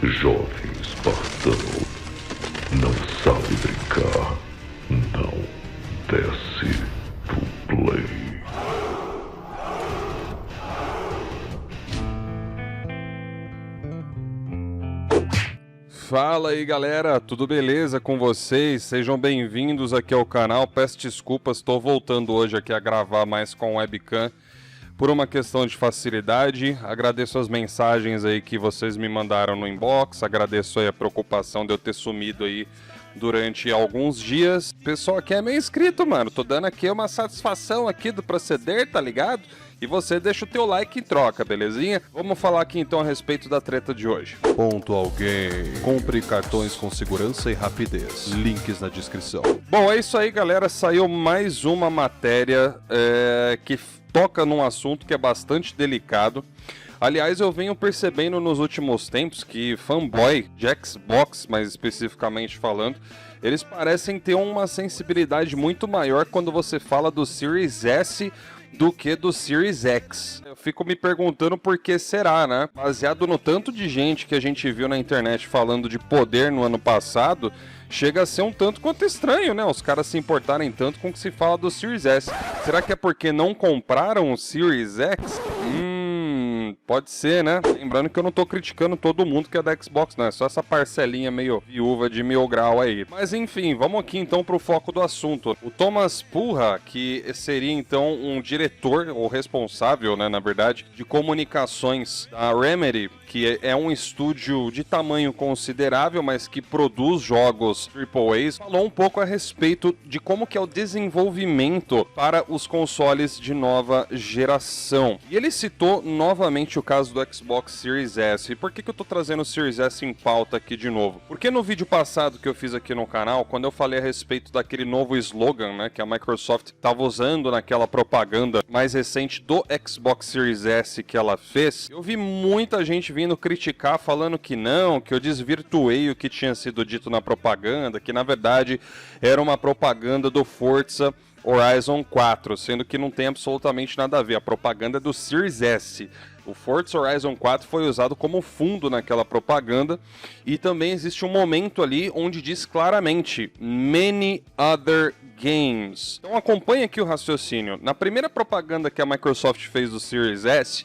Jovem espartano, não sabe brincar, não desce pro play. Fala aí galera, tudo beleza com vocês? Sejam bem-vindos aqui ao canal. Peço desculpas, estou voltando hoje aqui a gravar mais com webcam por uma questão de facilidade. Agradeço as mensagens aí que vocês me mandaram no inbox, agradeço aí a preocupação de eu ter sumido aí durante alguns dias. Pessoal aqui é meio inscrito, mano, tô dando aqui uma satisfação aqui do proceder, tá ligado? E você deixa o teu like em troca, belezinha? Vamos falar aqui então a respeito da treta de hoje. Ponto alguém. Compre cartões com segurança e rapidez. Links na descrição. Bom, é isso aí, galera. Saiu mais uma matéria que toca num assunto que é bastante delicado. Aliás, eu venho percebendo nos últimos tempos que fanboy de Xbox, mais especificamente falando, eles parecem ter uma sensibilidade muito maior quando você fala do Series S do que do Series X. Eu fico me perguntando por que será, né? Baseado no tanto de gente que a gente viu na internet falando de poder no ano passado, chega a ser um tanto quanto estranho, né? Os caras se importarem tanto com o que se fala do Series S. Será que é porque não compraram o Series X? Pode ser, né? Lembrando que eu não tô criticando todo mundo que é da Xbox, não. É só essa parcelinha meio viúva de mil grau aí. Mas enfim, vamos aqui então pro foco do assunto. O Thomas Purra, que seria então um diretor, ou responsável, né, na verdade, de comunicações da Remedy, que é um estúdio de tamanho considerável, mas que produz jogos AAA, falou um pouco a respeito de como que é o desenvolvimento para os consoles de nova geração. E ele citou novamente o caso do Xbox Series S. E por que eu tô trazendo o Series S em pauta aqui de novo? Porque no vídeo passado que eu fiz aqui no canal, quando eu falei a respeito daquele novo slogan, né, que a Microsoft estava usando naquela propaganda mais recente do Xbox Series S que ela fez, eu vi muita gente vindo criticar, falando que não, que eu desvirtuei o que tinha sido dito na propaganda, que na verdade era uma propaganda do Forza Horizon 4, sendo que não tem absolutamente nada a ver. A propaganda é do Series S. O Forza Horizon 4 foi usado como fundo naquela propaganda, e também existe um momento ali onde diz claramente Many Other Games. Então acompanha aqui o raciocínio. Na primeira propaganda que a Microsoft fez do Series S,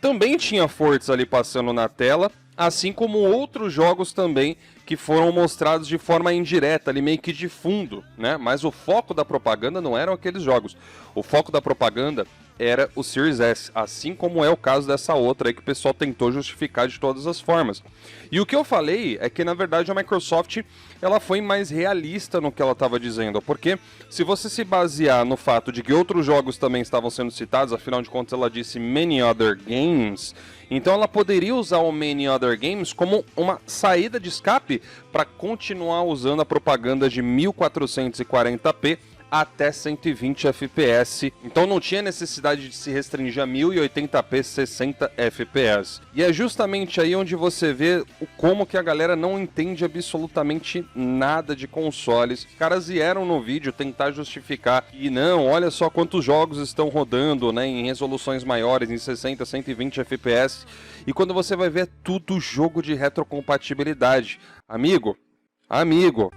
também tinha Forza ali passando na tela, assim como outros jogos também que foram mostrados de forma indireta, ali meio que de fundo, né? Mas o foco da propaganda não eram aqueles jogos. O foco da propaganda era o Series S, assim como é o caso dessa outra aí que o pessoal tentou justificar de todas as formas. E o que eu falei é que, na verdade, a Microsoft ela foi mais realista no que ela estava dizendo, porque se você se basear no fato de que outros jogos também estavam sendo citados, afinal de contas ela disse Many Other Games, então ela poderia usar o Many Other Games como uma saída de escape para continuar usando a propaganda de 1440p até 120 FPS. Então não tinha necessidade de se restringir a 1080p 60 FPS. E é justamente aí onde você vê como que a galera não entende absolutamente nada de consoles. Os caras vieram no vídeo tentar justificar que não, olha só quantos jogos estão rodando, né, em resoluções maiores, em 60, 120 FPS. E quando você vai ver, é tudo jogo de retrocompatibilidade. Amigo,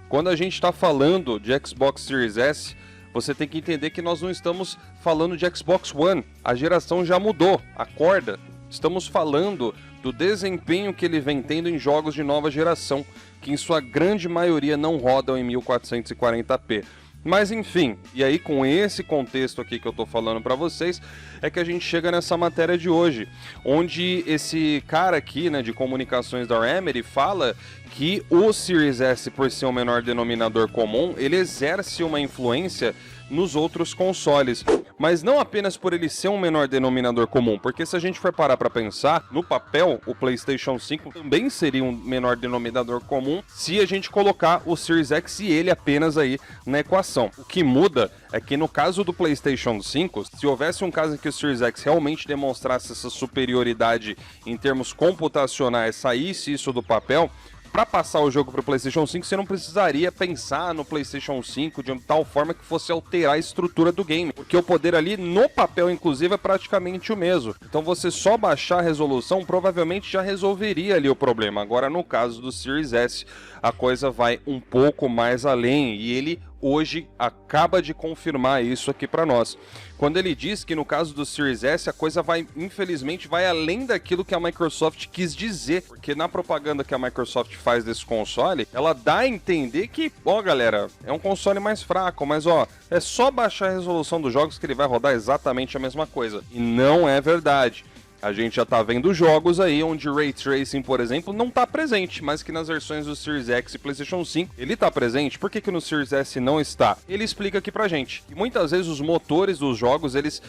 quando a gente está falando de Xbox Series S, você tem que entender que nós não estamos falando de Xbox One. A geração já mudou, acorda. Estamos falando do desempenho que ele vem tendo em jogos de nova geração, que em sua grande maioria não rodam em 1440p. Mas enfim, e aí com esse contexto aqui que eu tô falando pra vocês, é que a gente chega nessa matéria de hoje, onde esse cara aqui, né, de comunicações da Remedy fala que o Series S, por ser um menor denominador comum, ele exerce uma influência nos outros consoles, mas não apenas por ele ser um menor denominador comum, porque se a gente for parar para pensar, no papel, o PlayStation 5 também seria um menor denominador comum se a gente colocar o Series X e ele apenas aí na equação. O que muda é que no caso do PlayStation 5, se houvesse um caso em que o Series X realmente demonstrasse essa superioridade em termos computacionais, saísse isso do papel, para passar o jogo para o PlayStation 5, você não precisaria pensar no PlayStation 5 de tal forma que fosse alterar a estrutura do game, porque o poder ali no papel, inclusive, é praticamente o mesmo. Então você só baixar a resolução provavelmente já resolveria ali o problema. Agora, no caso do Series S, a coisa vai um pouco mais além e ele hoje acaba de confirmar isso aqui para nós. Quando ele diz que no caso do Series S a coisa vai, infelizmente, vai além daquilo que a Microsoft quis dizer, porque na propaganda que a Microsoft faz desse console, ela dá a entender que, ó galera, é um console mais fraco, mas ó, é só baixar a resolução dos jogos que ele vai rodar exatamente a mesma coisa. E não é verdade. A gente já tá vendo jogos aí onde Ray Tracing, por exemplo, não tá presente, mas que nas versões do Series X e PlayStation 5 ele tá presente. Por que que no Series S não está? Ele explica aqui pra gente. E muitas vezes os motores dos jogos, eles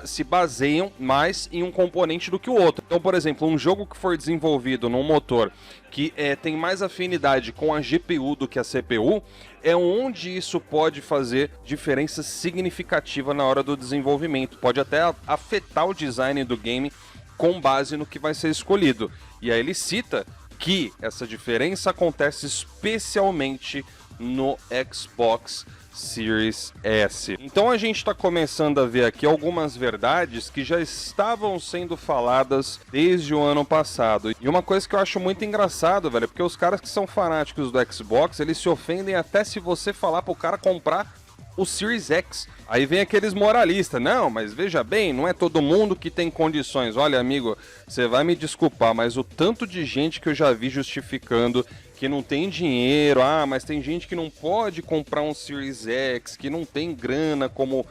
se baseiam mais em um componente do que o outro. Então, por exemplo, um jogo que for desenvolvido num motor que tem mais afinidade com a GPU do que a CPU, é onde isso pode fazer diferença significativa na hora do desenvolvimento. Pode até afetar o design do game com base no que vai ser escolhido. E aí ele cita que essa diferença acontece especialmente no Xbox Series S. Então a gente está começando a ver aqui algumas verdades que já estavam sendo faladas desde o ano passado. E uma coisa que eu acho muito engraçado, velho, é porque os caras que são fanáticos do Xbox, eles se ofendem até se você falar pro cara comprar o Series X. Aí vem aqueles moralistas, não, mas veja bem, não é todo mundo que tem condições. Olha, amigo, você vai me desculpar, mas o tanto de gente que eu já vi justificando que não tem dinheiro, mas tem gente que não pode comprar um Series X, que não tem grana como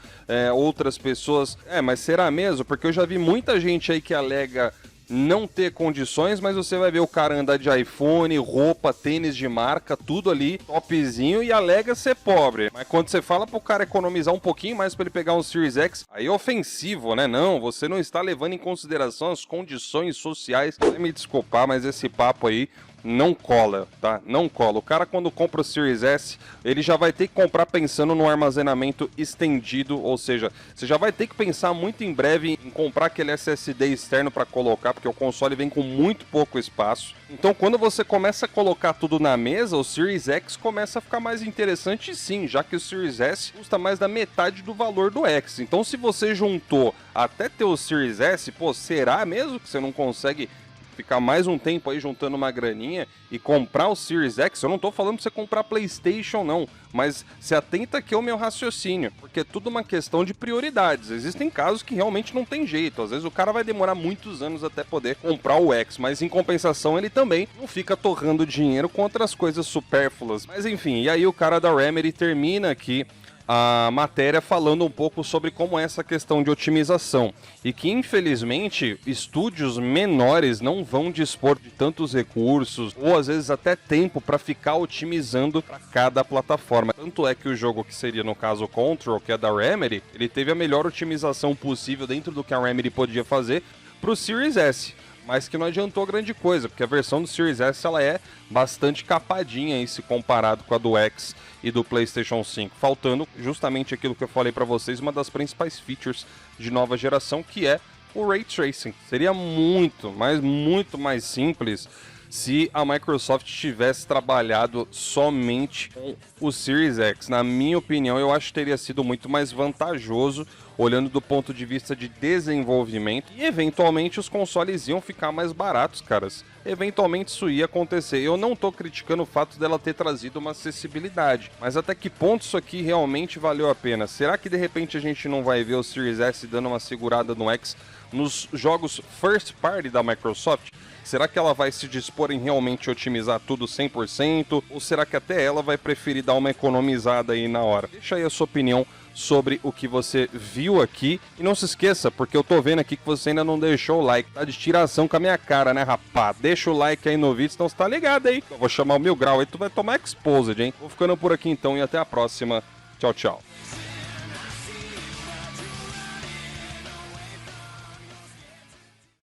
outras pessoas. Mas será mesmo? Porque eu já vi muita gente aí que alega não ter condições, mas você vai ver o cara andar de iPhone, roupa, tênis de marca, tudo ali, topzinho, e alega ser pobre. Mas quando você fala pro cara economizar um pouquinho mais pra ele pegar um Series X, aí é ofensivo, né? Não, você não está levando em consideração as condições sociais. Vai me desculpar, mas esse papo aí não cola, tá? Não cola. O cara, quando compra o Series S, ele já vai ter que comprar pensando no armazenamento estendido, ou seja, você já vai ter que pensar muito em breve em comprar aquele SSD externo para colocar, porque o console vem com muito pouco espaço. Então, quando você começa a colocar tudo na mesa, o Series X começa a ficar mais interessante sim, já que o Series S custa mais da metade do valor do X. Então, se você juntou até ter o Series S, pô, será mesmo que você não consegue ficar mais um tempo aí juntando uma graninha e comprar o Series X? Eu não tô falando pra você comprar PlayStation não, mas se atenta aqui ao meu raciocínio, porque é tudo uma questão de prioridades. Existem casos que realmente não tem jeito, às vezes o cara vai demorar muitos anos até poder comprar o X, mas em compensação ele também não fica torrando dinheiro com outras coisas supérfluas. Mas enfim, e aí o cara da Remedy termina aqui a matéria falando um pouco sobre como é essa questão de otimização e que infelizmente estúdios menores não vão dispor de tantos recursos ou às vezes até tempo para ficar otimizando para cada plataforma. Tanto é que o jogo que seria no caso o Control, que é da Remedy, ele teve a melhor otimização possível dentro do que a Remedy podia fazer para o Series S, mas que não adiantou grande coisa, porque a versão do Series S ela é bastante capadinha aí, se comparado com a do X e do PlayStation 5, faltando justamente aquilo que eu falei para vocês, uma das principais features de nova geração, que é o Ray Tracing. Seria muito mais simples se a Microsoft tivesse trabalhado somente com o Series X. Na minha opinião, eu acho que teria sido muito mais vantajoso, olhando do ponto de vista de desenvolvimento, e eventualmente os consoles iam ficar mais baratos, caras. Eventualmente isso ia acontecer. Eu não tô criticando o fato dela ter trazido uma acessibilidade, mas até que ponto isso aqui realmente valeu a pena? Será que de repente a gente não vai ver o Series S dando uma segurada no X nos jogos first party da Microsoft? Será que ela vai se dispor em realmente otimizar tudo 100%? Ou será que até ela vai preferir dar uma economizada aí na hora? Deixa aí a sua opinião sobre o que você viu aqui. E não se esqueça, porque eu tô vendo aqui que você ainda não deixou o like. Tá de tiração com a minha cara, né, rapá? Deixa o like aí no vídeo, senão você tá ligado aí. Eu vou chamar o Mil Grau aí, tu vai tomar exposed, hein? Vou ficando por aqui então e até a próxima. Tchau, tchau.